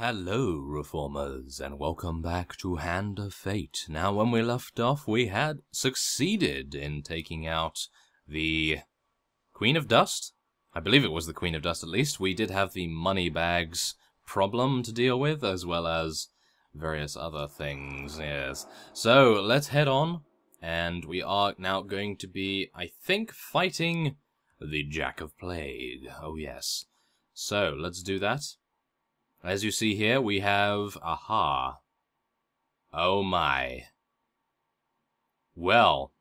Hello, Reformers, and welcome back to Hand of Fate. Now, when we left off, we had succeeded in taking out the Queen of Dust. I believe it was the Queen of Dust, at least. We did have the money bags problem to deal with, as well as various other things, yes. So, let's head on, and we are now going to be, I think, fighting the Jack of Plague. Oh, yes. So, let's do that. As you see here, we have... Aha. Oh my. Well,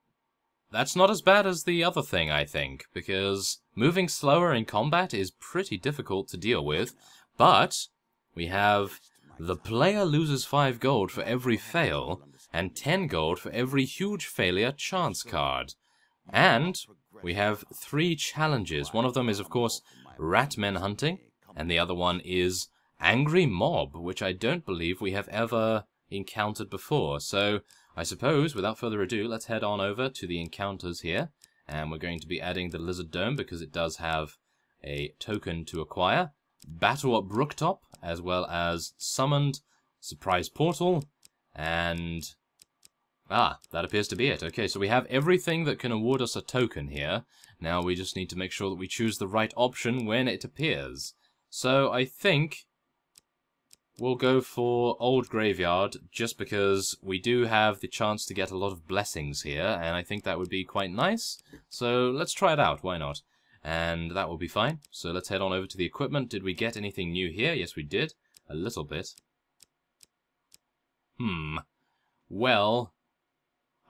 that's not as bad as the other thing, I think, because moving slower in combat is pretty difficult to deal with, but we have the player loses 5 gold for every fail, and 10 gold for every huge failure chance card. And we have 3 challenges. One of them is, of course, Ratmen hunting, and the other one is Angry Mob, which I don't believe we have ever encountered before. So, I suppose, without further ado, let's head on over to the encounters here. And we're going to be adding the Lizard Dome because it does have a token to acquire. Battle at Brooktop, as well as Summoned, Surprise Portal, and... that appears to be it. Okay, so we have everything that can award us a token here. Now we just need to make sure that we choose the right option when it appears. So, I think we'll go for Old Graveyard, just because we do have the chance to get a lot of blessings here, and I think that would be quite nice. So let's try it out, why not? And that will be fine. So let's head on over to the equipment. Did we get anything new here? Yes, we did. A little bit. Well,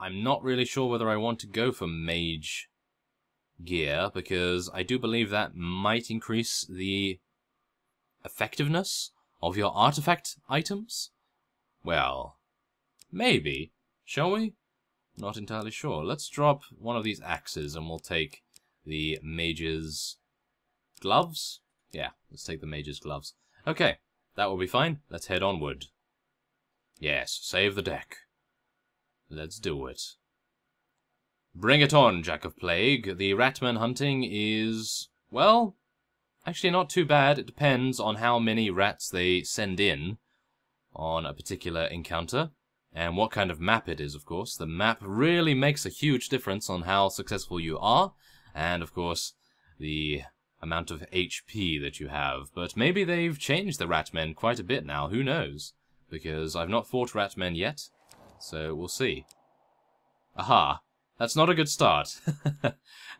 I'm not really sure whether I want to go for mage gear, because I do believe that might increase the effectiveness of your artifact items? Well, maybe. Shall we? Not entirely sure. Let's drop one of these axes and we'll take the mage's gloves. Yeah, let's take the mage's gloves. Okay, that will be fine. Let's head onward. Yes, save the deck. Let's do it. Bring it on, Jack of Plague. The Ratmen hunting is, well, actually not too bad. It depends on how many rats they send in on a particular encounter, and what kind of map it is, of course. The map really makes a huge difference on how successful you are, and of course the amount of HP that you have. But maybe they've changed the Ratmen quite a bit now, who knows? Because I've not fought Ratmen yet, so we'll see. Aha! That's not a good start.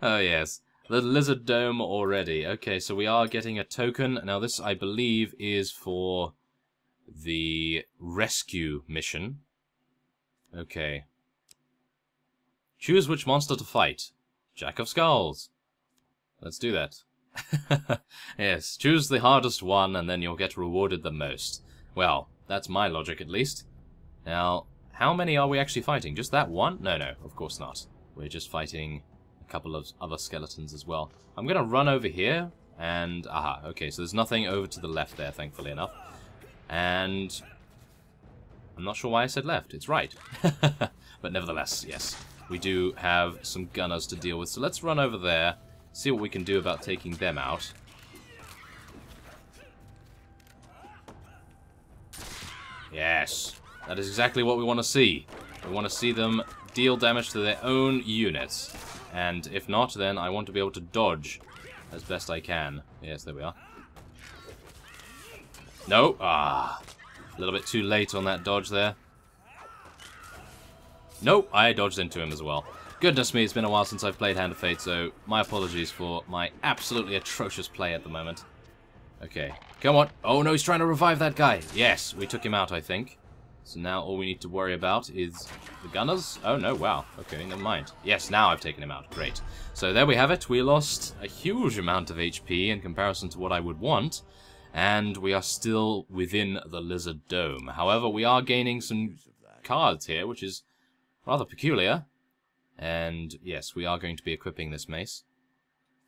Oh yes. The Lizard Dome already. Okay, so we are getting a token. Now this, I believe, is for the rescue mission. Okay. Choose which monster to fight. Jack of Skulls. Let's do that. Yes, choose the hardest one and then you'll get rewarded the most. Well, that's my logic at least. Now, how many are we actually fighting? Just that one? No, of course not. We're just fighting couple of other skeletons as well. I'm gonna run over here and okay, so there's nothing over to the left there, thankfully enough. And I'm not sure why I said left, it's right. But nevertheless, yes, we do have some gunners to deal with, so let's run over there, see what we can do about taking them out. Yes, that is exactly what we want to see. We want to see them deal damage to their own units. And if not, then I want to be able to dodge as best I can. Yes, there we are. No! A little bit too late on that dodge there. Nope, I dodged into him as well. Goodness me, it's been a while since I've played Hand of Fate, so my apologies for my absolutely atrocious play at the moment. Okay, come on. Oh no, he's trying to revive that guy. Yes, we took him out, I think. So now all we need to worry about is the gunners. Oh no, wow. Okay, never mind. Yes, now I've taken him out. Great. So there we have it. We lost a huge amount of HP in comparison to what I would want. And we are still within the Lizard Dome. However, we are gaining some cards here, which is rather peculiar. And yes, we are going to be equipping this mace.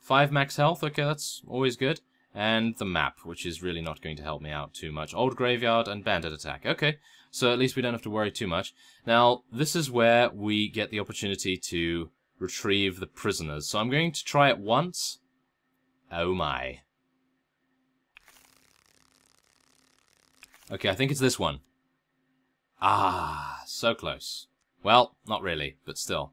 5 max health. Okay, that's always good. And the map, which is really not going to help me out too much. Old Graveyard and Bandit Attack. Okay, so at least we don't have to worry too much. Now, this is where we get the opportunity to retrieve the prisoners. So I'm going to try it once. Oh my. Okay, I think it's this one. Ah, so close. Well, not really, but still.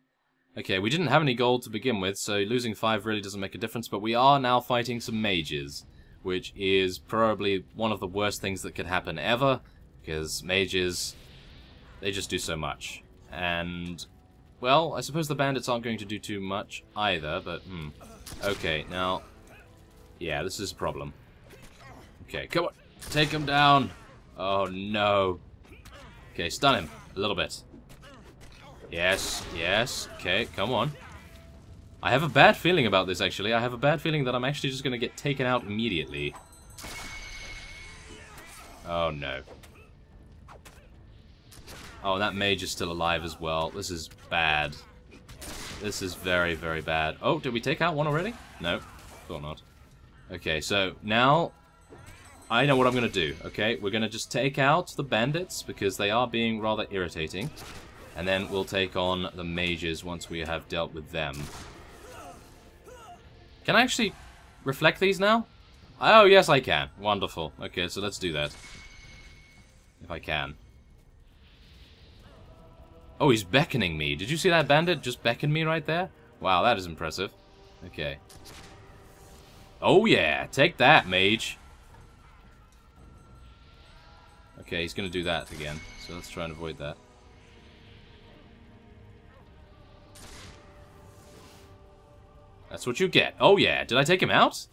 Okay, we didn't have any gold to begin with, so losing 5 really doesn't make a difference, but we are now fighting some mages, which is probably one of the worst things that could happen ever, because mages, they just do so much. And, well, I suppose the bandits aren't going to do too much either, but, Okay, now, yeah, this is a problem. Okay, come on, take him down. Oh, no. Okay, stun him a little bit. Yes, yes. Okay, come on. I have a bad feeling about this, actually. I have a bad feeling that I'm actually just going to get taken out immediately. Oh, no. Oh, and that mage is still alive as well. This is bad. This is very, very bad. Oh, did we take out one already? No, thought not. Okay, so now I know what I'm going to do, okay? We're going to just take out the bandits because they are being rather irritating. And then we'll take on the mages once we have dealt with them. Can I actually reflect these now? Oh, yes, I can. Wonderful. Okay, so let's do that. If I can. Oh, he's beckoning me. Did you see that bandit just beckon me right there? Wow, that is impressive. Okay. Oh, yeah. Take that, mage. Okay, he's going to do that again. So let's try and avoid that. That's what you get. Oh, yeah. Did I take him out?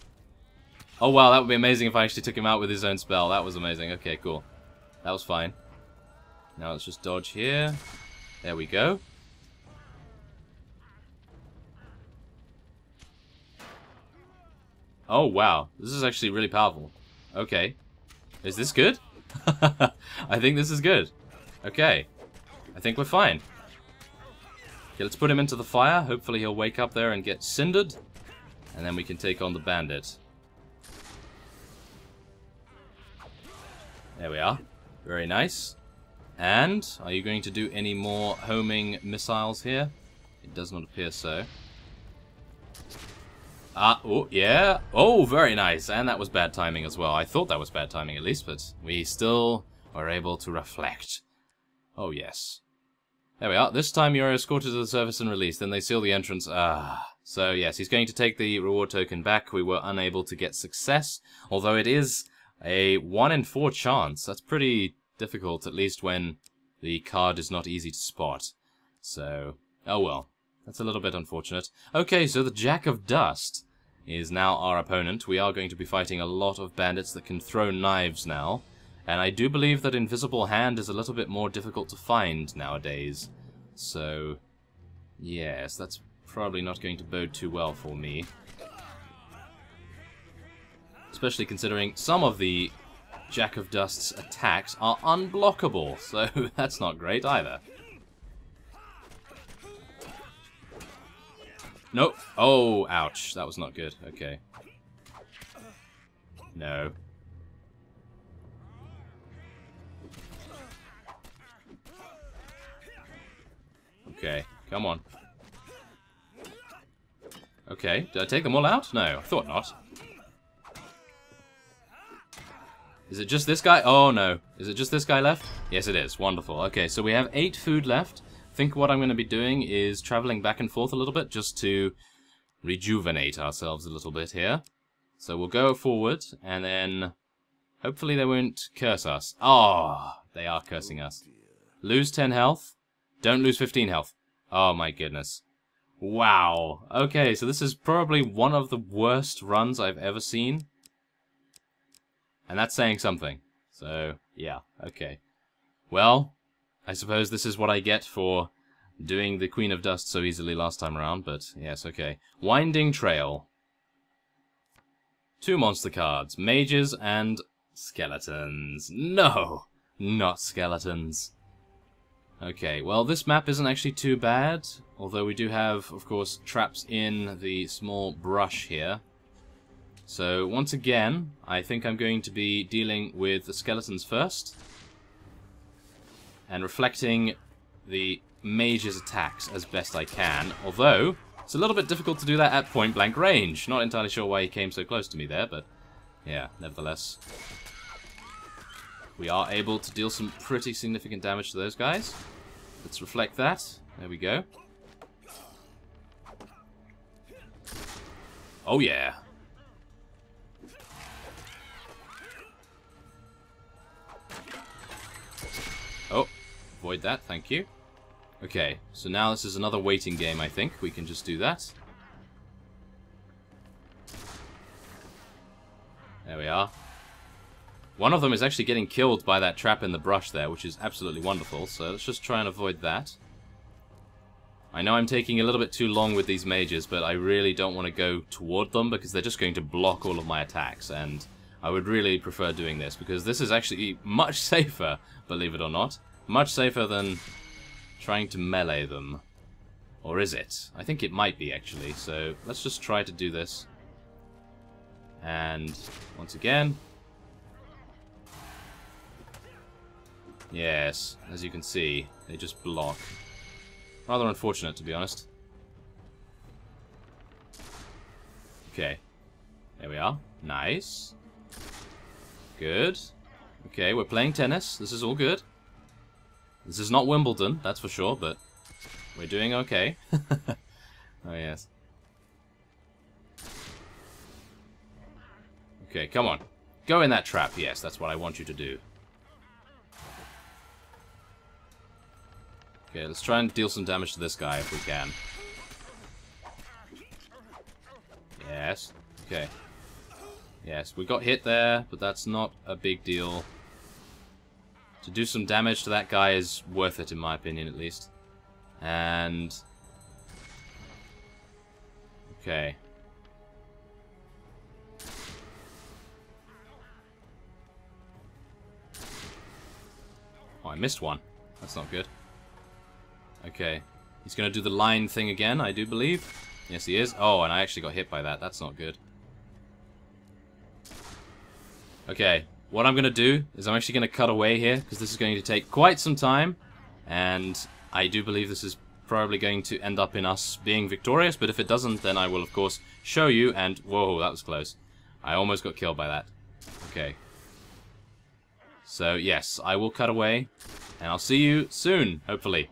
Oh, wow. That would be amazing if I actually took him out with his own spell. That was amazing. Okay, cool. That was fine. Now let's just dodge here. There we go. Oh, wow. This is actually really powerful. Okay. Is this good? I think this is good. Okay. I think we're fine. Okay, let's put him into the fire. Hopefully he'll wake up there and get cindered. And then we can take on the bandit. There we are. Very nice. And, are you going to do any more homing missiles here? It does not appear so. Ah, oh, yeah. Oh, very nice. And that was bad timing as well. I thought that was bad timing at least, but we still were able to reflect. Oh, yes. There we are. This time you're escorted to the surface and released. Then they seal the entrance. Ah. So, yes, he's going to take the reward token back. We were unable to get success, although it is a 1 in 4 chance. That's pretty difficult, at least when the card is not easy to spot. So, oh well. That's a little bit unfortunate. Okay, so the Jack of Dust is now our opponent. We are going to be fighting a lot of bandits that can throw knives now. And I do believe that Invisible Hand is a little bit more difficult to find nowadays. So, yes, that's probably not going to bode too well for me. Especially considering some of the Jack of Dust's attacks are unblockable, so that's not great either. Nope. Oh, ouch. That was not good. Okay. No. Okay, come on. Okay, did I take them all out? No, I thought not. Is it just this guy? Oh, no. Is it just this guy left? Yes, it is. Wonderful. Okay, so we have 8 food left. I think what I'm going to be doing is traveling back and forth a little bit just to rejuvenate ourselves a little bit here. So we'll go forward, and then hopefully they won't curse us. Oh, they are cursing us. Lose 10 health. Don't lose 15 health. Oh, my goodness. Wow. Okay, so this is probably one of the worst runs I've ever seen. And that's saying something. So, yeah, okay. Well, I suppose this is what I get for doing the Queen of Dust so easily last time around, but yes, okay. Winding Trail. 2 monster cards. Mages and skeletons. No! Not skeletons. Okay, well, this map isn't actually too bad, although we do have, of course, traps in the small brush here. So, once again, I think I'm going to be dealing with the skeletons first, and reflecting the mage's attacks as best I can, although it's a little bit difficult to do that at point-blank range. Not entirely sure why he came so close to me there, but yeah, nevertheless. we are able to deal some pretty significant damage to those guys. Let's reflect that. There we go. Oh yeah. Oh, avoid that, thank you. Okay, so now this is another waiting game, I think. We can just do that. There we are. One of them is actually getting killed by that trap in the brush there, which is absolutely wonderful. So let's just try and avoid that. I know I'm taking a little bit too long with these mages, but I really don't want to go toward them because they're just going to block all of my attacks. And I would really prefer doing this because this is actually much safer, believe it or not. Much safer than trying to melee them. Or is it? I think it might be, actually. So let's just try to do this. And once again... Yes, as you can see, they just block. Rather unfortunate, to be honest. Okay. There we are. Nice. Good. Okay, we're playing tennis. This is all good. This is not Wimbledon, that's for sure, but we're doing okay. Oh, yes. Okay, come on. Go in that trap. Yes, that's what I want you to do. Okay, let's try and deal some damage to this guy if we can. Yes. Okay. Yes, we got hit there, but that's not a big deal. To do some damage to that guy is worth it, in my opinion, at least. And... okay. Oh, I missed one. That's not good. Okay. He's going to do the line thing again, I do believe. Yes, he is. Oh, and I actually got hit by that. That's not good. Okay. What I'm going to do is I'm actually going to cut away here, because this is going to take quite some time. And I do believe this is probably going to end up in us being victorious. But if it doesn't, then I will, of course, show you. And, whoa, that was close. I almost got killed by that. Okay. So, yes, I will cut away. And I'll see you soon, hopefully.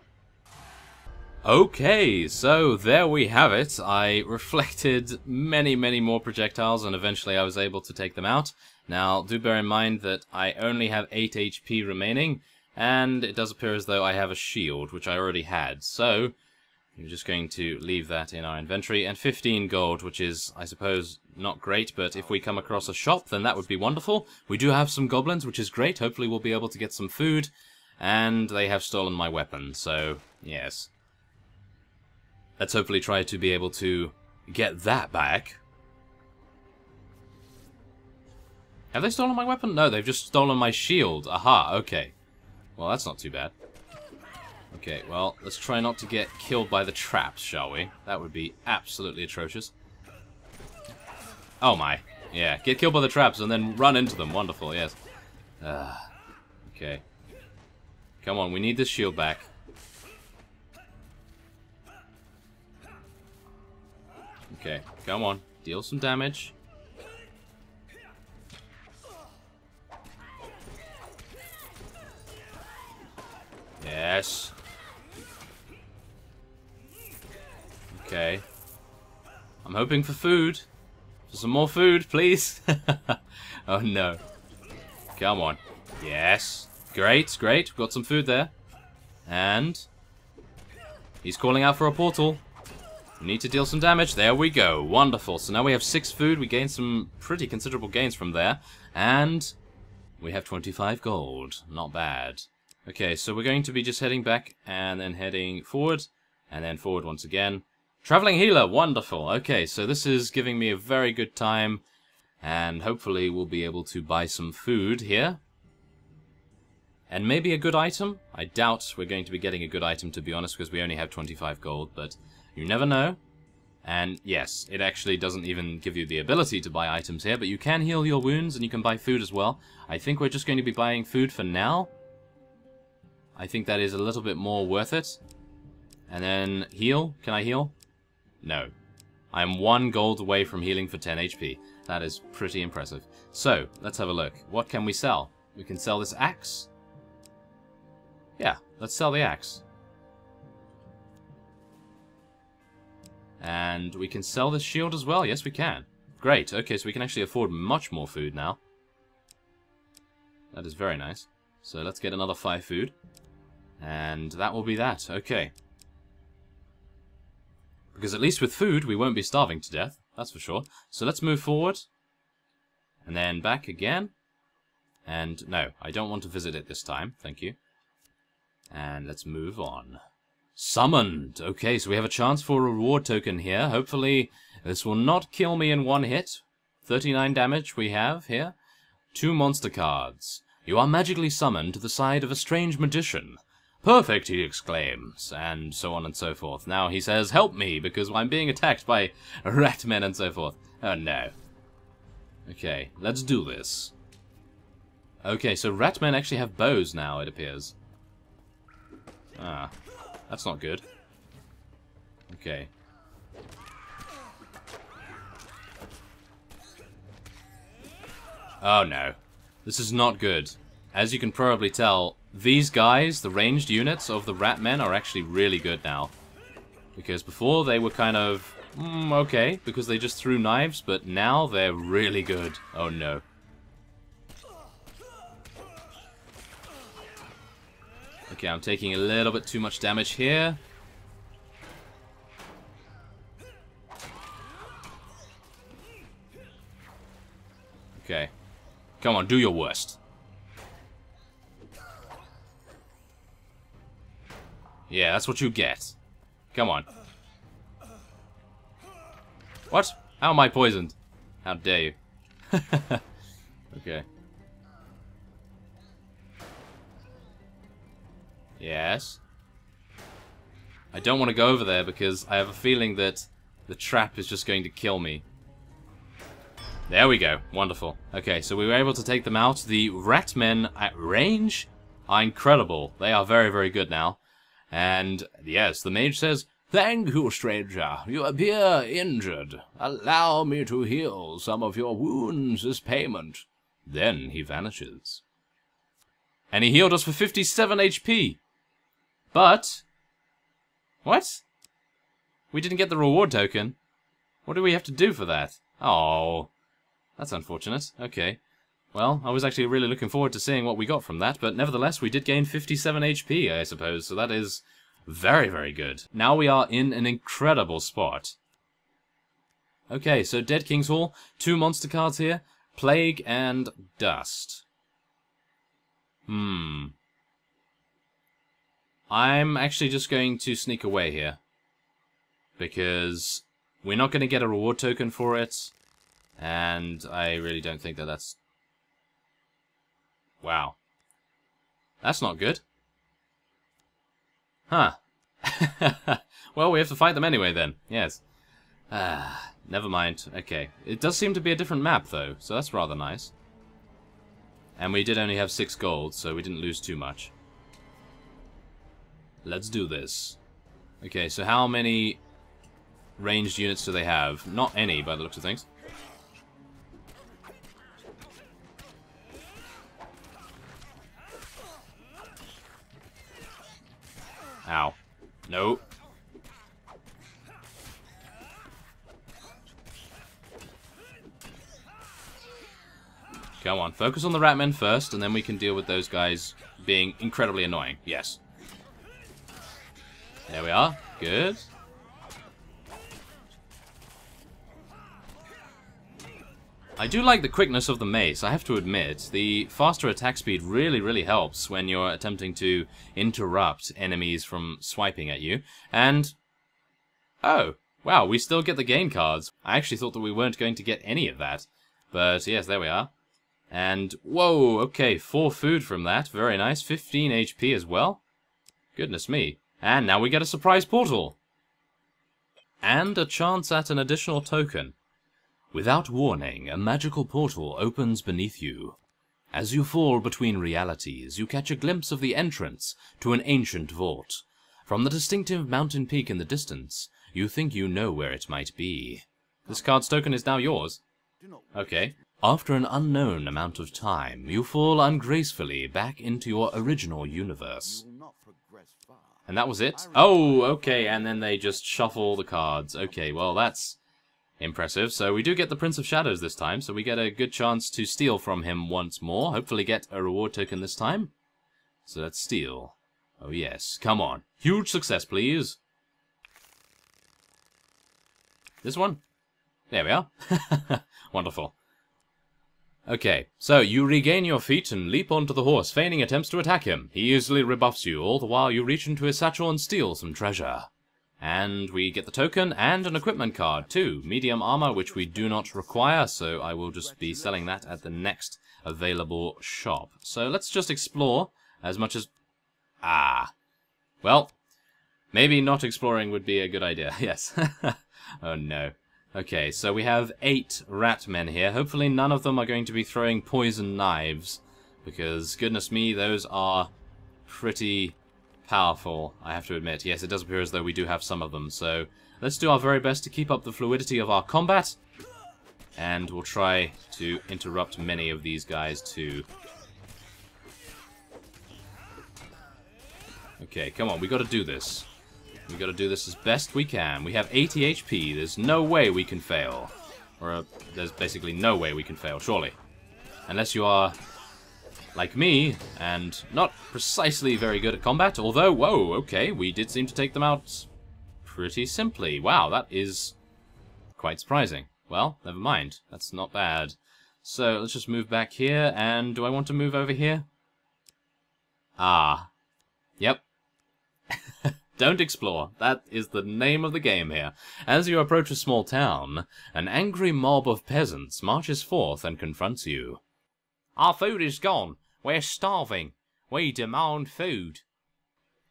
Okay, so there we have it. I reflected many, many more projectiles and eventually I was able to take them out. Now, do bear in mind that I only have 8 HP remaining, and it does appear as though I have a shield, which I already had. So, we're just going to leave that in our inventory, and 15 gold, which is, I suppose, not great, but if we come across a shop, then that would be wonderful. We do have some goblins, which is great. Hopefully we'll be able to get some food, and they have stolen my weapon, so, yes. Let's hopefully try to be able to get that back. Have they stolen my weapon? No, they've just stolen my shield. Aha, okay. Well, that's not too bad. Okay, well, let's try not to get killed by the traps, shall we? That would be absolutely atrocious. Oh my. Yeah, get killed by the traps and then run into them. Wonderful, yes. Okay. Come on, we need this shield back. Okay, come on. Deal some damage. Yes. Okay. I'm hoping for food. For some more food, please. Oh no. Come on. Yes. Great, great. We've got some food there. And he's calling out for a portal. We need to deal some damage. There we go. Wonderful. So now we have 6 food. We gained some pretty considerable gains from there. And we have 25 gold. Not bad. Okay, so we're going to be just heading back and then heading forward. And then forward once again. Traveling healer. Wonderful. Okay, so this is giving me a very good time. And hopefully we'll be able to buy some food here. And maybe a good item. I doubt we're going to be getting a good item, to be honest, because we only have 25 gold. But you never know. And yes, it actually doesn't even give you the ability to buy items here, but you can heal your wounds and you can buy food as well. I think we're just going to be buying food for now. I think that is a little bit more worth it. And then heal. Can I heal? No. I am 1 gold away from healing for 10 HP. That is pretty impressive. So, let's have a look. What can we sell? We can sell this axe. Yeah, let's sell the axe. And we can sell this shield as well. Yes, we can. Great. Okay, so we can actually afford much more food now. That is very nice. So let's get another 5 food. And that will be that. Okay. Because at least with food, we won't be starving to death. That's for sure. So let's move forward. And then back again. And no, I don't want to visit it this time. Thank you. And let's move on. Summoned! Okay, so we have a chance for a reward token here. Hopefully, this will not kill me in one hit. 39 damage we have here. 2 monster cards. You are magically summoned to the side of a strange magician. Perfect, he exclaims, and so on and so forth. Now he says, help me, because I'm being attacked by Ratmen and so forth. Oh no. Okay, let's do this. Okay, so Ratmen actually have bows now, it appears. Ah. That's not good. Okay. Oh no. This is not good. As you can probably tell, these guys, the ranged units of the Ratmen, are actually really good now. Because before they were kind of, okay, because they just threw knives, but now they're really good. Oh no. Okay, I'm taking a little bit too much damage here. Okay. Come on, do your worst. Yeah, that's what you get. Come on. What? How am I poisoned? How dare you? Okay. Yes. I don't want to go over there because I have a feeling that the trap is just going to kill me. There we go. Wonderful. Okay, so we were able to take them out. The Ratmen at range are incredible. They are very, very good now. And yes, the mage says, "Thank you, stranger. You appear injured. Allow me to heal some of your wounds as payment." Then he vanishes. And he healed us for 57 HP. But, what? We didn't get the reward token. What do we have to do for that? Oh, that's unfortunate. Okay. Well, I was actually really looking forward to seeing what we got from that, but nevertheless, we did gain 57 HP, I suppose, so that is very, very good. Now we are in an incredible spot. Okay, so Dead King's Hall, 2 monster cards here, Plague and Dust. I'm actually just going to sneak away here. Because we're not going to get a reward token for it. And I really don't think that that's... Wow. That's not good. Huh. Well, we have to fight them anyway then. Yes. Never mind. Okay. It does seem to be a different map though, so that's rather nice. And we did only have 6 gold, so we didn't lose too much. Let's do this. Okay, so how many ranged units do they have? Not any, by the looks of things. Ow. No. Come on, focus on the Ratmen first, and then we can deal with those guys being incredibly annoying. Yes. There we are. Good. I do like the quickness of the mace, I have to admit. The faster attack speed really, really helps when you're attempting to interrupt enemies from swiping at you. And... oh, wow, we still get the gain cards. I actually thought that we weren't going to get any of that. But yes, there we are. And, whoa, okay, 4 food from that. Very nice. 15 HP as well. Goodness me. And now we get a surprise portal. And a chance at an additional token. Without warning, a magical portal opens beneath you. As you fall between realities, you catch a glimpse of the entrance to an ancient vault. From the distinctive mountain peak in the distance, you think you know where it might be. This card's token is now yours. Okay. After an unknown amount of time, you fall ungracefully back into your original universe. And that was it? Oh, okay, and then they just shuffle the cards. Okay, well, that's impressive. So we do get the Prince of Shadows this time, so we get a good chance to steal from him once more. Hopefully get a reward token this time. So let's steal. Oh yes, come on. Huge success, please. This one? There we are. Wonderful. Okay, so you regain your feet and leap onto the horse, feigning attempts to attack him. He easily rebuffs you, all the while you reach into his satchel and steal some treasure. And we get the token and an equipment card too. Medium armor, which we do not require, so I will just be selling that at the next available shop. So let's just explore as much as... Well, maybe not exploring would be a good idea, yes. Oh no. Okay, so we have 8 Ratmen here. Hopefully none of them are going to be throwing poison knives, because, goodness me, those are pretty powerful, I have to admit. Yes, it does appear as though we do have some of them, so let's do our very best to keep up the fluidity of our combat, and we'll try to interrupt many of these guys too. Okay, come on, we gotta do this. We gotta do this as best we can. We have 80 HP. There's no way we can fail. Or, there's basically no way we can fail, surely. Unless you are like me, and not precisely very good at combat. Although, whoa, okay, we did seem to take them out pretty simply. Wow, that is quite surprising. Well, never mind. That's not bad. So, let's just move back here, and do I want to move over here? Yep. Don't explore. That is the name of the game here. As you approach a small town, an angry mob of peasants marches forth and confronts you. Our food is gone. We're starving. We demand food.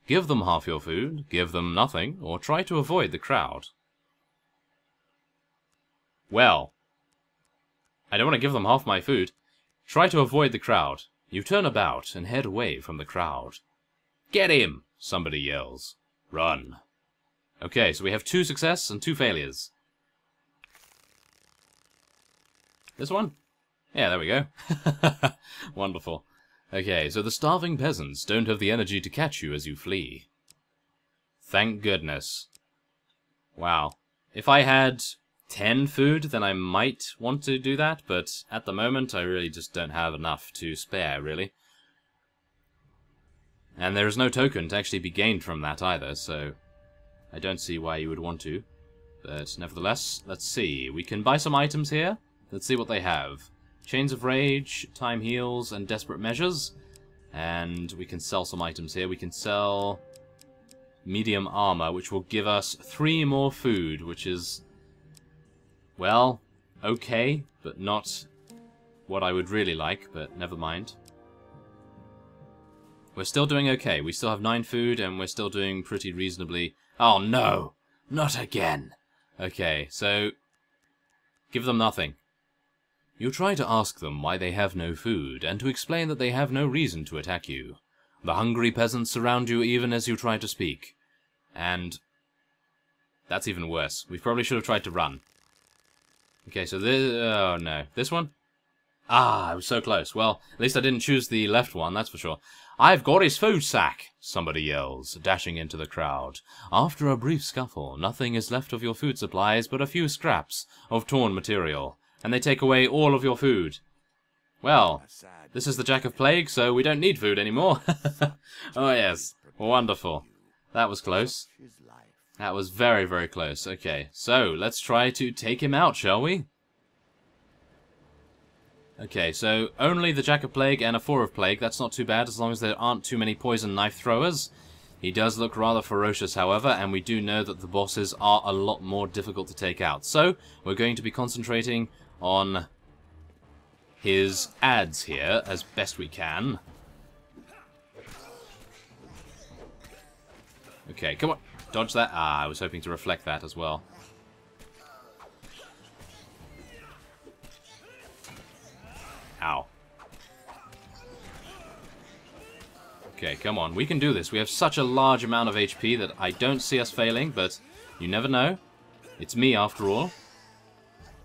Give them half your food, give them nothing, or try to avoid the crowd. Well, I don't want to give them half my food. Try to avoid the crowd. You turn about and head away from the crowd. Get him! Somebody yells. Run. Okay, so we have 2 success and 2 failures. This one? Yeah, there we go. Wonderful. Okay, so the starving peasants don't have the energy to catch you as you flee. Thank goodness. Wow. If I had 10 food, then I might want to do that, but at the moment I really just don't have enough to spare, really. And there is no token to actually be gained from that either, so I don't see why you would want to. But nevertheless, let's see. We can buy some items here. Let's see what they have. Chains of Rage, Time Heals, and Desperate Measures. And we can sell some items here. We can sell Medium Armor, which will give us 3 more food, which is, well, okay, but not what I would really like, but never mind. We're still doing okay. We still have 9 food, and we're still doing pretty reasonably... Oh, no! Not again! Okay, so... give them nothing. You try to ask them why they have no food, and to explain that they have no reason to attack you. The hungry peasants surround you even as you try to speak. And... that's even worse. We probably should have tried to run. Okay, so this... oh, no. This one? Ah, I was so close. Well, at least I didn't choose the left one, that's for sure. I've got his food sack, somebody yells, dashing into the crowd. After a brief scuffle, nothing is left of your food supplies but a few scraps of torn material, and they take away all of your food. Well, this is the Jack of Plague, so we don't need food anymore. Oh yes, wonderful. That was close. That was very, very close. Okay, so let's try to take him out, shall we? Okay, so only the Jack of Plague and a 4 of Plague. That's not too bad as long as there aren't too many poison knife throwers. He does look rather ferocious, however, and we do know that the bosses are a lot more difficult to take out. So, we're going to be concentrating on his ads here as best we can. Okay, come on. Dodge that. Ah, I was hoping to reflect that as well. Ow. Okay, come on. We can do this. We have such a large amount of HP that I don't see us failing, but you never know. It's me, after all.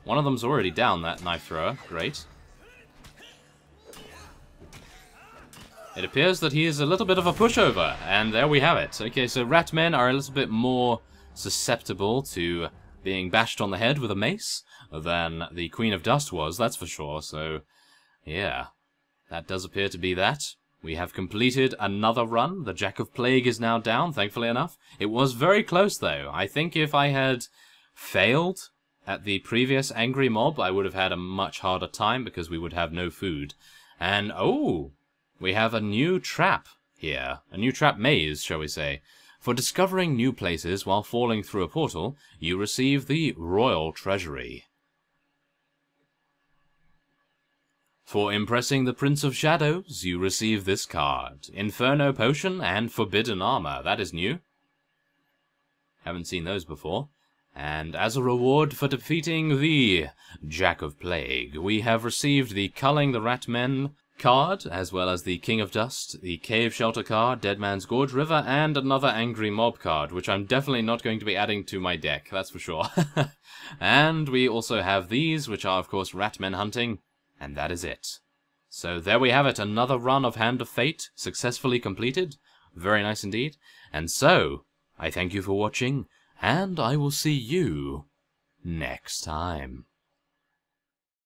One of them's already down, that knife thrower. Great. It appears that he is a little bit of a pushover, and there we have it. Okay, so Ratmen are a little bit more susceptible to being bashed on the head with a mace than the Queen of Dust was, that's for sure. So, yeah, that does appear to be that. We have completed another run. The Jack of Plague is now down, thankfully enough. It was very close, though. I think if I had failed at the previous Angry Mob, I would have had a much harder time because we would have no food. And, oh, we have a new trap here. A new trap maze, shall we say. For discovering new places while falling through a portal, you receive the Royal Treasury. For impressing the Prince of Shadows, you receive this card. Inferno Potion and Forbidden Armour. That is new. Haven't seen those before. And as a reward for defeating the Jack of Plague, we have received the Culling the Ratmen card, as well as the King of Dust, the Cave Shelter card, Dead Man's Gorge River, and another Angry Mob card, which I'm definitely not going to be adding to my deck, that's for sure. And we also have these, which are of course Ratmen hunting, and that is it. So there we have it, another run of Hand of Fate, successfully completed. Very nice indeed. And so, I thank you for watching, and I will see you next time.